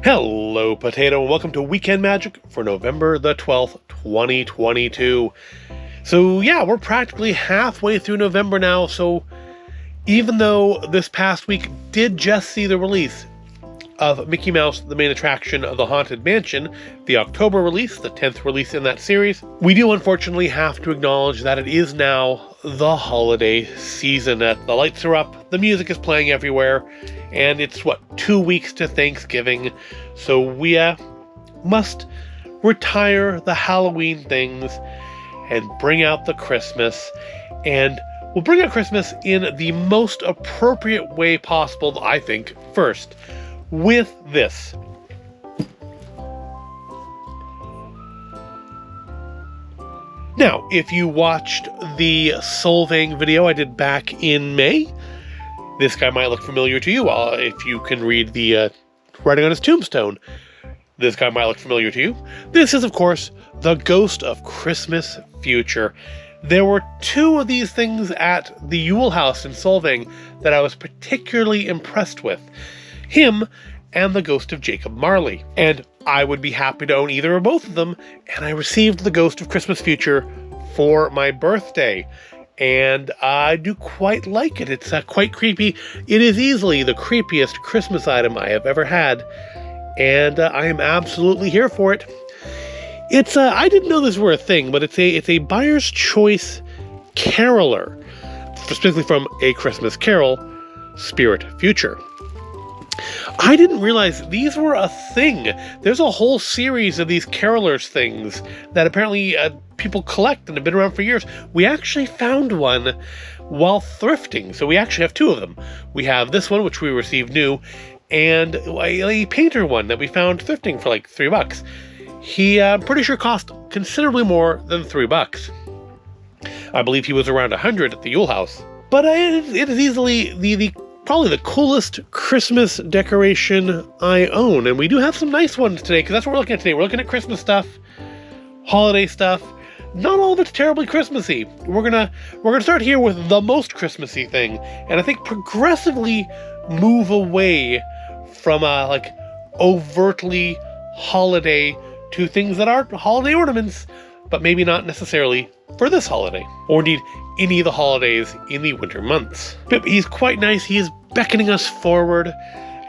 Hello, Potato, and welcome to Weekend Magic for November the 12th, 2022. So yeah, we're practically halfway through November now, so even though this past week did just see the release of Mickey Mouse, the Main Attraction of the Haunted Mansion, the October release, the 10th release in that series, we do unfortunately have to acknowledge that it is now the holiday season. The lights are up, the music is playing everywhere, and it's, 2 weeks to Thanksgiving, so we must retire the Halloween things and bring out the Christmas, and we'll bring out Christmas in the most appropriate way possible, I think, first, with this. Now, if you watched the Solvang video I did back in May, this guy might look familiar to you. If you can read the writing on his tombstone, this guy might look familiar to you. This is, of course, the Ghost of Christmas Future. There were two of these things at the Yule House in Solvang that I was particularly impressed with. Him and the Ghost of Jacob Marley. And I would be happy to own either or both of them, and I received the Ghost of Christmas Future for my birthday. And I do quite like it. It's quite creepy. It is easily the creepiest Christmas item I have ever had, and I am absolutely here for it. It's I didn't know this were a thing, but it's a buyer's choice caroler, specifically from A Christmas Carol, Spirit Future. I didn't realize these were a thing. There's a whole series of these carolers things that apparently people collect and have been around for years. We actually found one while thrifting, so we actually have two of them. We have this one, which we received new, and a painter one that we found thrifting for like $3. He, I'm pretty sure, cost considerably more than $3. I believe he was around 100 at the Yule House. But it is easily probably the coolest Christmas decoration I own. And we do have some nice ones today, because that's what we're looking at today. We're looking at Christmas stuff, holiday stuff. Not all of it's terribly Christmassy. We're gonna start here with the most Christmassy thing, and I think progressively move away from overtly holiday to things that are holiday ornaments, but maybe not necessarily for this holiday, or indeed any of the holidays in the winter months. But he's quite nice. He is beckoning us forward,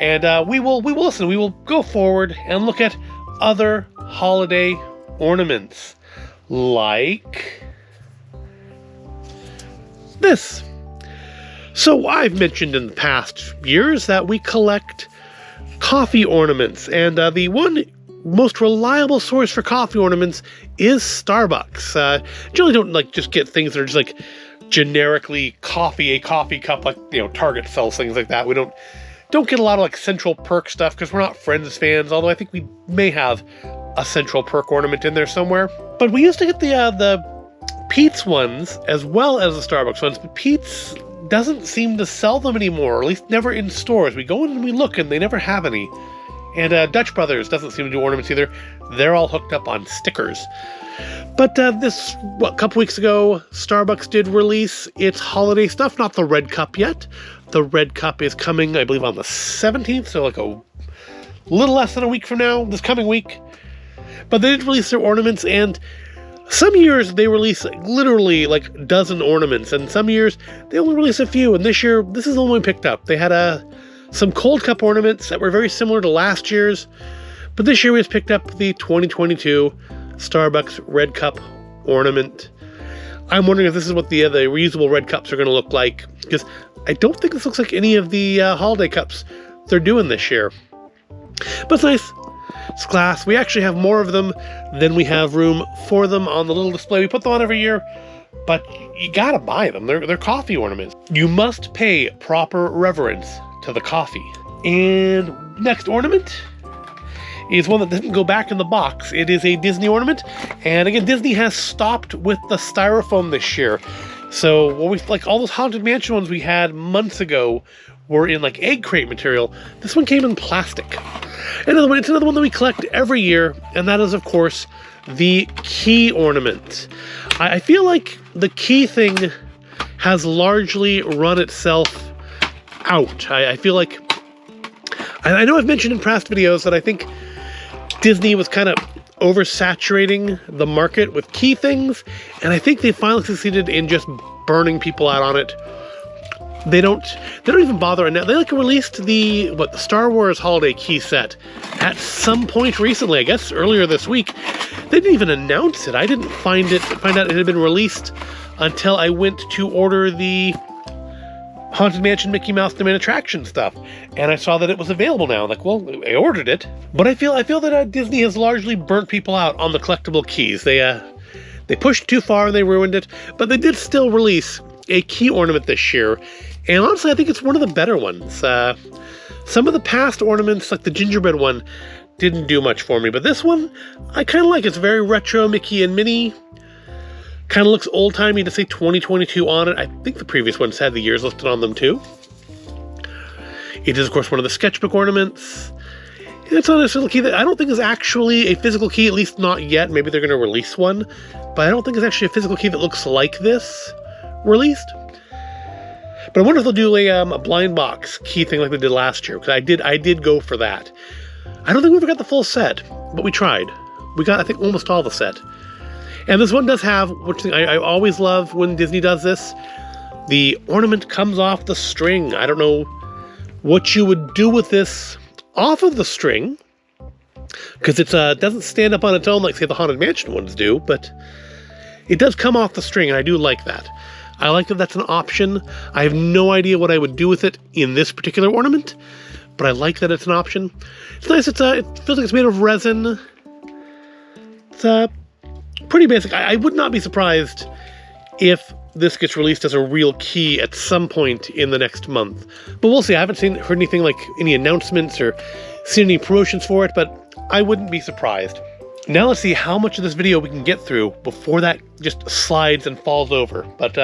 and we will listen. We will go forward and look at other holiday ornaments, like this. So I've mentioned in the past years that we collect coffee ornaments, and the one most reliable source for coffee ornaments is Starbucks. Generally don't just get things that are just generically a coffee cup, Target sells things like that. We don't get a lot of Central Perk stuff because we're not Friends fans, although I think we may have a Central Perk ornament in there somewhere. But we used to get the Pete's ones as well as the Starbucks ones, but Pete's doesn't seem to sell them anymore, or at least never in stores. We go in and we look and they never have any. And Dutch Brothers doesn't seem to do ornaments either. They're all hooked up on stickers. But a couple weeks ago, Starbucks did release its holiday stuff. Not the red cup yet. The red cup is coming, I believe, on the 17th, so a little less than a week from now, this coming week. But they did release their ornaments, and some years they release literally a dozen ornaments, and some years they only release a few. And this year, this is the one we picked up. They had some cold cup ornaments that were very similar to last year's, but this year we just picked up the 2022 Starbucks red cup ornament. I'm wondering if this is what the reusable red cups are going to look like, because I don't think this looks like any of the holiday cups they're doing this year. But it's nice. It's glass. We actually have more of them than we have room for them on the little display. We put them on every year, but you gotta buy them. They're coffee ornaments. You must pay proper reverence to the coffee. And next ornament is one that doesn't go back in the box. It is a Disney ornament, and again, Disney has stopped with the styrofoam this year. So all those Haunted Mansion ones we had months ago were in egg crate material. This one came in plastic. It's another one that we collect every year, and that is, of course, the key ornament. I feel like the key thing has largely run itself out. I feel like I know I've mentioned in past videos that I think Disney was kind of oversaturating the market with key things, and I think they finally succeeded in just burning people out on it. They don't even bother. And they released the Star Wars holiday key set at some point recently, I guess earlier this week. They didn't even announce it. I didn't find out it had been released until I went to order the Haunted Mansion Mickey Mouse The Main Attraction stuff, and I saw that it was available now. Like, well, I ordered it, but I feel that Disney has largely burnt people out on the collectible keys. They pushed too far and they ruined it, but they did still release a key ornament this year, and honestly, I think it's one of the better ones. Some of the past ornaments, like the gingerbread one, didn't do much for me, but this one, I kind of like. It's very retro Mickey and Minnie. Kind of looks old-timey to say 2022 on it. I think the previous ones had the years listed on them too. It is, of course, one of the sketchbook ornaments. It's on a physical key that I don't think is actually a physical key, at least not yet. Maybe they're going to release one, but I don't think it's actually a physical key that looks like this released. But I wonder if they'll do a blind box key thing like they did last year, because I did go for that. I don't think we ever got the full set, but we tried. We got, I think, almost all the set. And this one does have, which I always love when Disney does this, the ornament comes off the string. I don't know what you would do with this off of the string, because it doesn't stand up on its own like, say, the Haunted Mansion ones do, but it does come off the string, and I do like that. I like that that's an option. I have no idea what I would do with it in this particular ornament, but I like that it's an option. It's nice. It feels like it's made of resin. It's pretty basic. I would not be surprised if this gets released as a real key at some point in the next month. But we'll see. I haven't heard anything like any announcements or seen any promotions for it, but I wouldn't be surprised. Now let's see how much of this video we can get through before that just slides and falls over. But,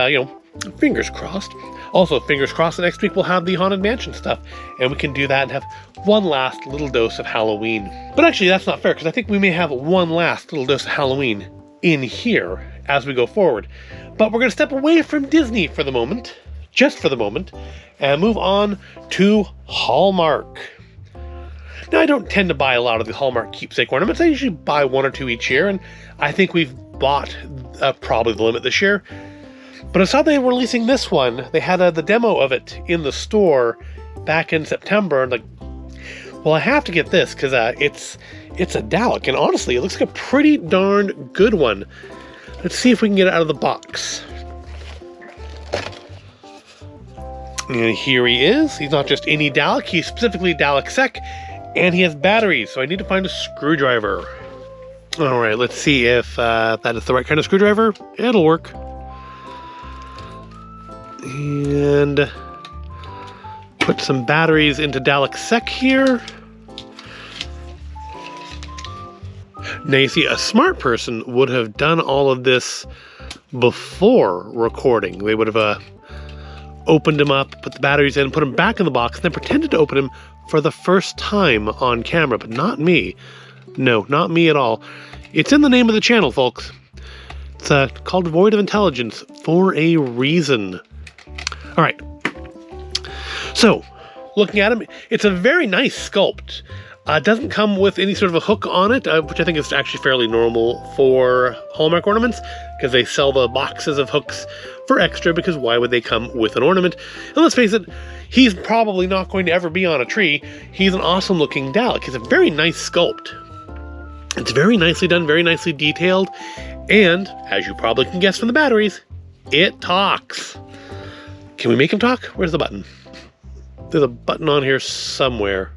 fingers crossed. Also, fingers crossed that next week we'll have the Haunted Mansion stuff, and we can do that and have one last little dose of Halloween. But actually, that's not fair, because I think we may have one last little dose of Halloween in here as we go forward. But we're going to step away from Disney for the moment, just for the moment, and move on to Hallmark. Now, I don't tend to buy a lot of the Hallmark keepsake ornaments. I usually buy one or two each year, and I think we've bought probably the limit this year. But I saw they were releasing this one. They had the demo of it in the store back in September, and well, I have to get this because it's a Dalek, and honestly, it looks like a pretty darn good one. Let's see if we can get it out of the box. And here he is. He's not just any Dalek, he's specifically Dalek Sec, and he has batteries, so I need to find a screwdriver. All right, let's see if that is the right kind of screwdriver. It'll work. And put some batteries into Dalek Sec here. Now you see, a smart person would have done all of this before recording. They would have opened him up, put the batteries in, put him back in the box, and then pretended to open him for the first time on camera, but not me. No, not me at all. It's in the name of the channel, folks. It's called Void of Intelligence for a reason. All right. So, looking at him, it's a very nice sculpt. It doesn't come with any sort of a hook on it, which I think is actually fairly normal for Hallmark ornaments, because they sell the boxes of hooks for extra, because why would they come with an ornament? And let's face it, he's probably not going to ever be on a tree. He's an awesome looking Dalek. He's a very nice sculpt. It's very nicely done, very nicely detailed, and, as you probably can guess from the batteries, it talks. Can we make him talk? Where's the button? There's a button on here somewhere.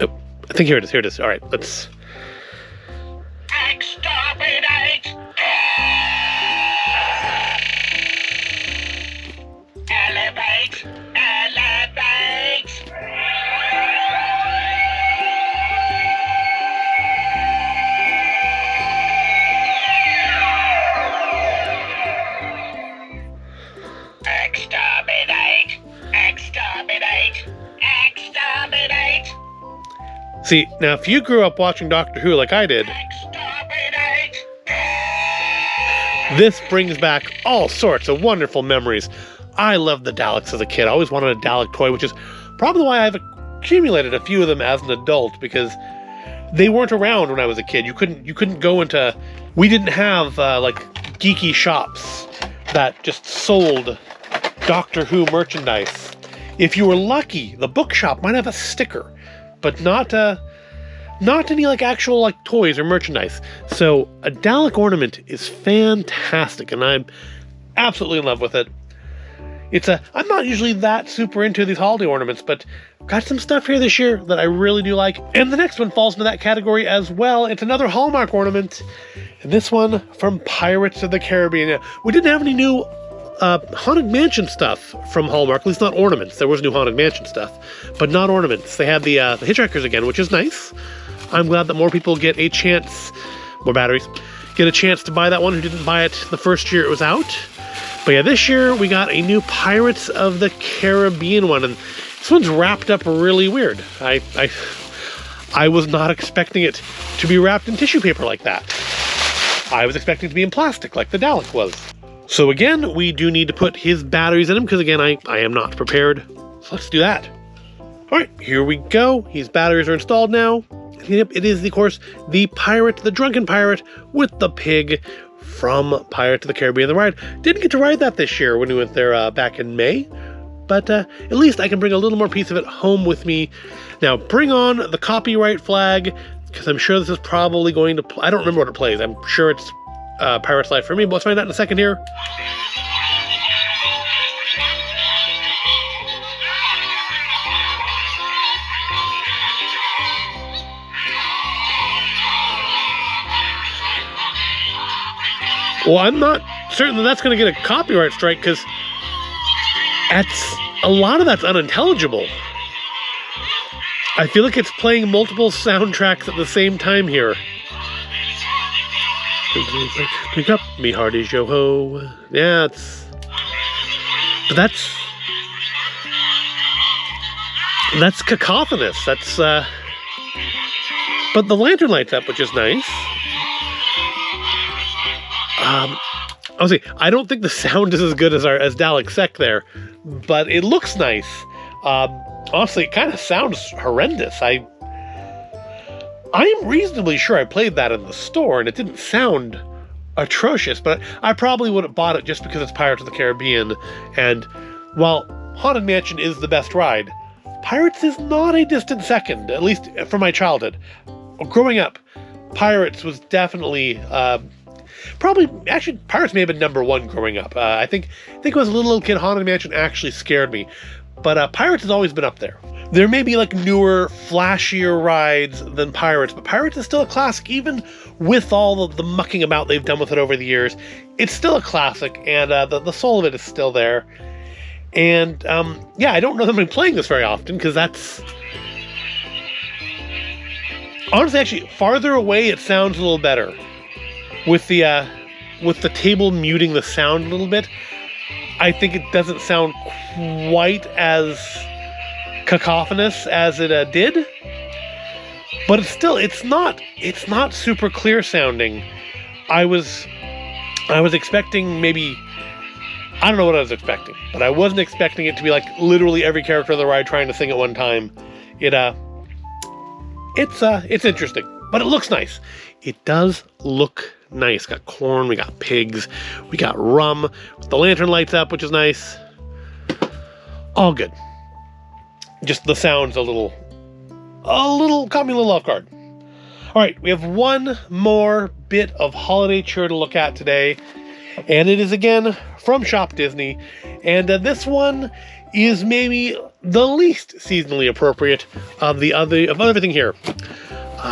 Oh, I think here it is. Here it is. All right, let's... Exterminate! Elevate! Elevate! Exterminate! Exterminate! Exterminate! See, now if you grew up watching Doctor Who like I did, Exterminate! this brings back all sorts of wonderful memories. I loved the Daleks as a kid. I always wanted a Dalek toy, which is Probably why I've accumulated a few of them as an adult, because they weren't around when I was a kid. You couldn't go into... We didn't have, like, geeky shops that just sold Doctor Who merchandise. If you were lucky, the bookshop might have a sticker, but not any, like, actual, like, toys or merchandise. So a Dalek ornament is fantastic, and I'm absolutely in love with it. I'm not usually that super into these holiday ornaments, but got some stuff here this year that I really do like. And the next one falls into that category as well. It's another Hallmark ornament, and this one from Pirates of the Caribbean. Now, we didn't have any new Haunted Mansion stuff from Hallmark, at least not ornaments. There was new Haunted Mansion stuff, but not ornaments. They had the Hitchhikers again, which is nice. I'm glad that more people get a chance, more batteries, get a chance to buy that one who didn't buy it the first year it was out. But yeah, this year we got a new Pirates of the Caribbean one, and this one's wrapped up really weird. I was not expecting it to be wrapped in tissue paper like that. I was expecting it to be in plastic like the Dalek was. So again, we do need to put his batteries in him, because again, I am not prepared. So let's do that. Alright, here we go. His batteries are installed now. Yep, it is, of course, the pirate, the drunken pirate with the pig from Pirates of the Caribbean the Ride. Didn't get to ride that this year when we went there back in May, but at least I can bring a little more piece of it home with me. Now, bring on the copyright flag, because I'm sure this is probably going to play. I don't remember what it plays. I'm sure it's Pirate's Life for me, but let's find out in a second here. Well, I'm not certain that that's going to get a copyright strike, because a lot of that's unintelligible. I feel like it's playing multiple soundtracks at the same time here. Pick up me hearties, yo ho. Yeah, but that's cacophonous. But the lantern lights up, which is nice. I don't think the sound is as good as Dalek Sec there, but it looks nice. Honestly, it kind of sounds horrendous. I am reasonably sure I played that in the store, and it didn't sound atrocious, but I probably would have bought it just because it's Pirates of the Caribbean, and while Haunted Mansion is the best ride, Pirates is not a distant second, at least from my childhood. Growing up, Pirates was definitely... Pirates may have been number one growing up. I think when I was a little kid, Haunted Mansion actually scared me. But Pirates has always been up there. There may be like newer, flashier rides than Pirates, but Pirates is still a classic, even with all of the mucking about they've done with it over the years. It's still a classic, and the soul of it is still there. And yeah, I don't know that I'm going to be playing this very often, because that's... Honestly, actually, farther away it sounds a little better. With the table muting the sound a little bit, I think it doesn't sound quite as cacophonous as it did. But it's not super clear sounding. I was expecting maybe, I don't know what I was expecting, but I wasn't expecting it to be like literally every character of the ride trying to sing at one time. It's interesting, but it looks nice. It does look nice. Got corn, we got pigs, we got rum, the lantern lights up, which is nice. All good. Just the sound's a little caught me a little off guard. All right, we have one more bit of holiday cheer to look at today, and it is again from ShopDisney, and this one is maybe the least seasonally appropriate of everything here.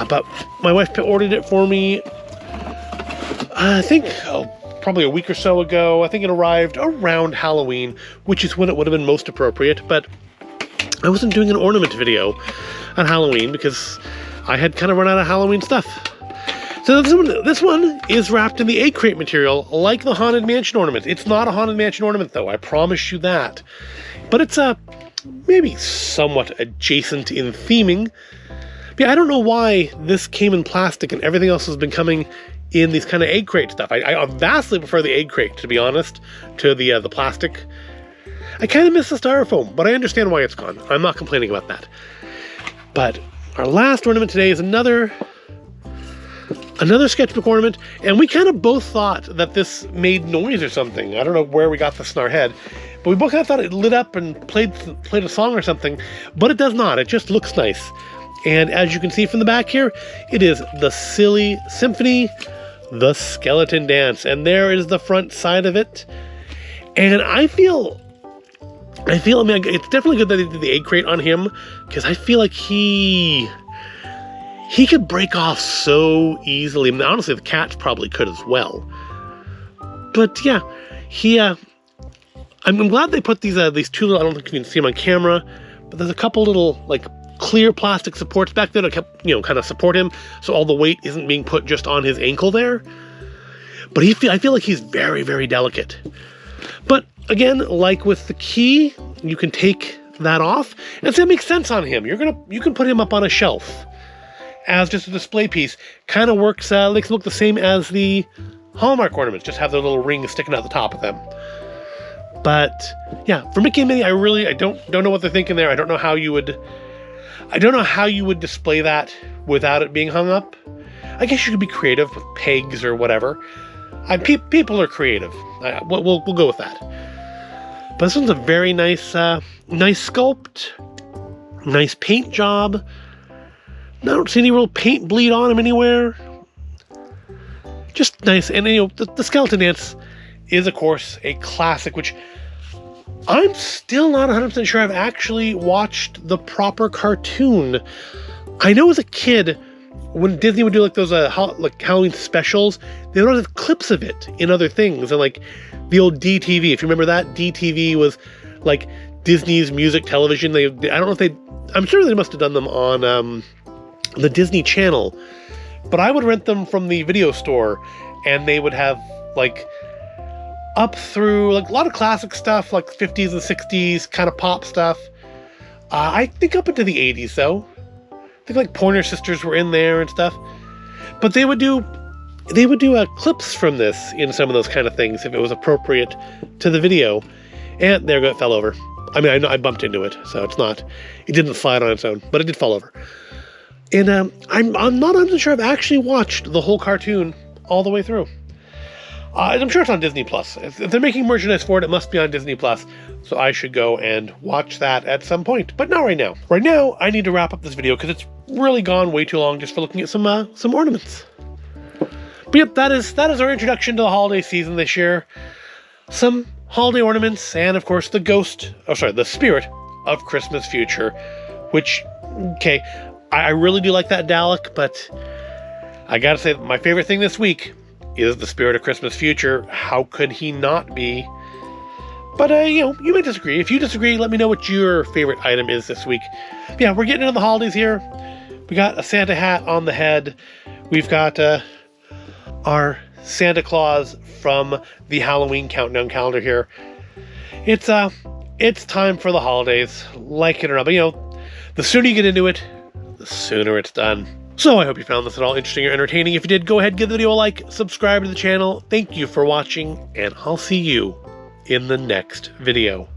But my wife ordered it for me, I think, probably a week or so ago. I think it arrived around Halloween, which is when it would have been most appropriate, but I wasn't doing an ornament video on Halloween because I had kind of run out of Halloween stuff. So this one is wrapped in the egg crate material, like the Haunted Mansion ornament. It's not a Haunted Mansion ornament, though, I promise you that. But it's maybe somewhat adjacent in theming. But yeah, I don't know why this came in plastic and everything else has been coming in these kind of egg crate stuff. I vastly prefer the egg crate, to be honest, to the plastic. I kind of miss the styrofoam, but I understand why it's gone. I'm not complaining about that. But our last ornament today is another sketchbook ornament, and we kind of both thought that this made noise or something. I don't know where we got this in our head, but we both kind of thought it lit up and played a song or something, but it does not. It just looks nice. And as you can see from the back here, it is the Silly Symphony, the Skeleton Dance, and there is the front side of it. And I feel, I mean, it's definitely good that they did the egg crate on him, because I feel like he could break off so easily. I mean, honestly, the cats probably could as well. But yeah, I'm glad they put these two little, I don't think you can see them on camera, but there's a couple little, like, clear plastic supports back there to kind of support him, so all the weight isn't being put just on his ankle there. But I feel like he's very, very delicate. But again, like with the key, you can take that off, and so it makes sense on him. You can put him up on a shelf as just a display piece. Kind of works, makes them look the same as the Hallmark ornaments, just have their little rings sticking out the top of them. But yeah, for Mickey and Minnie, I don't know what they're thinking there. I don't know how you would display that without it being hung up. I guess you could be creative with pegs or whatever. People are creative. We'll go with that. But this one's a very nice sculpt, nice paint job. I don't see any real paint bleed on him anywhere. Just nice. And the Skeleton Dance is, of course, a classic, which I'm still not 100% sure I've actually watched the proper cartoon. I know as a kid, when Disney would do like those Halloween specials, they would have clips of it in other things. And like the old DTV, if you remember that, DTV was like Disney's music television. I'm sure they must have done them on the Disney Channel. But I would rent them from the video store, and they would have like up through like a lot of classic stuff, like 50s and 60s kind of pop stuff. I think up into the 80s though. I think like Pointer Sisters were in there and stuff. But they would do clips from this in some of those kind of things if it was appropriate to the video. And there it fell over. I mean, I bumped into it, so it didn't slide on its own, but it did fall over. And I'm not 100% sure I've actually watched the whole cartoon all the way through. I'm sure it's on Disney Plus. If they're making merchandise for it, it must be on Disney Plus. So I should go and watch that at some point, but not right now. Right now, I need to wrap up this video because it's really gone way too long just for looking at some ornaments. But yep, that is our introduction to the holiday season this year. Some holiday ornaments, and of course the spirit of Christmas Future, which, okay, I really do like that Dalek, but I gotta say my favorite thing this week is the spirit of Christmas Future. How could he not be? But you may disagree. If you disagree, let me know what your favorite item is this week. But yeah, we're getting into the holidays here. We got a Santa hat on the head. We've got our Santa Claus from the Halloween countdown calendar here. It's time for the holidays, like it or not. But the sooner you get into it, the sooner it's done. So I hope you found this at all interesting or entertaining. If you did, go ahead, give the video a like, subscribe to the channel. Thank you for watching, and I'll see you in the next video.